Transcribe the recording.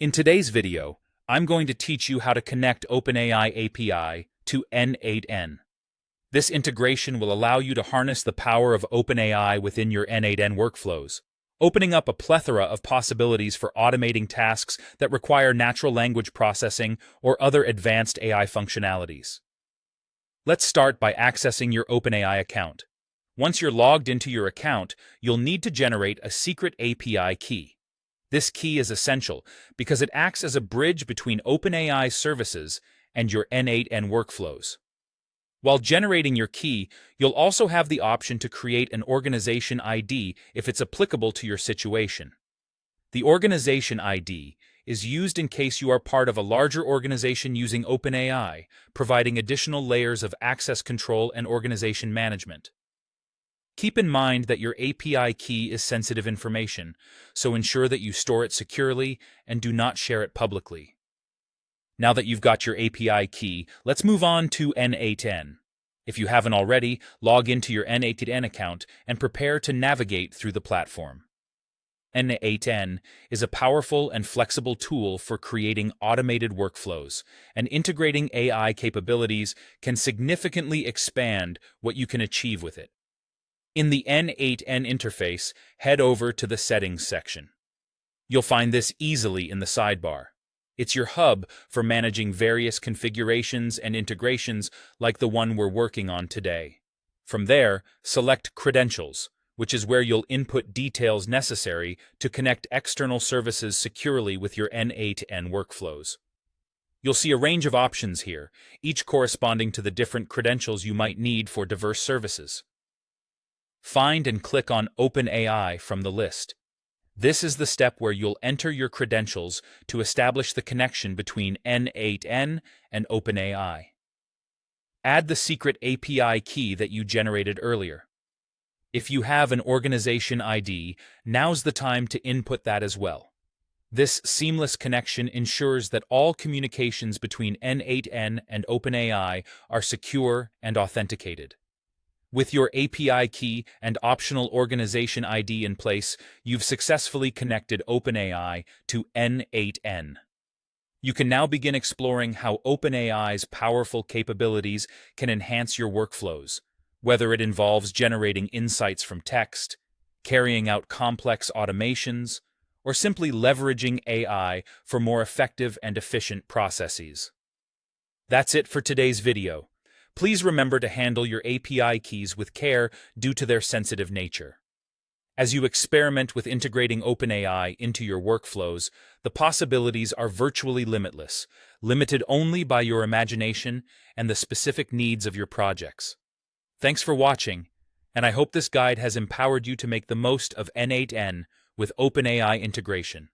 In today's video, I'm going to teach you how to connect OpenAI API to N8N. This integration will allow you to harness the power of OpenAI within your N8N workflows, opening up a plethora of possibilities for automating tasks that require natural language processing or other advanced AI functionalities. Let's start by accessing your OpenAI account. Once you're logged into your account, you'll need to generate a secret API key. This key is essential because it acts as a bridge between OpenAI services and your N8N workflows. While generating your key, you'll also have the option to create an organization ID if it's applicable to your situation. The organization ID is used in case you are part of a larger organization using OpenAI, providing additional layers of access control and organization management. Keep in mind that your API key is sensitive information, so ensure that you store it securely and do not share it publicly. Now that you've got your API key, let's move on to N8N. If you haven't already, log into your N8N account and prepare to navigate through the platform. N8N is a powerful and flexible tool for creating automated workflows, and integrating AI capabilities can significantly expand what you can achieve with it. In the N8N interface, head over to the Settings section. You'll find this easily in the sidebar. It's your hub for managing various configurations and integrations like the one we're working on today. From there, select Credentials, which is where you'll input details necessary to connect external services securely with your N8N workflows. You'll see a range of options here, each corresponding to the different credentials you might need for diverse services. Find and click on OpenAI from the list. This is the step where you'll enter your credentials to establish the connection between N8N and OpenAI. Add the secret API key that you generated earlier. If you have an organization ID, now's the time to input that as well. This seamless connection ensures that all communications between N8N and OpenAI are secure and authenticated. With your API key and optional organization ID in place, you've successfully connected OpenAI to N8N. You can now begin exploring how OpenAI's powerful capabilities can enhance your workflows, whether it involves generating insights from text, carrying out complex automations, or simply leveraging AI for more effective and efficient processes. That's it for today's video. Please remember to handle your API keys with care due to their sensitive nature. As you experiment with integrating OpenAI into your workflows, the possibilities are virtually limitless, limited only by your imagination and the specific needs of your projects. Thanks for watching, and I hope this guide has empowered you to make the most of N8N with OpenAI integration.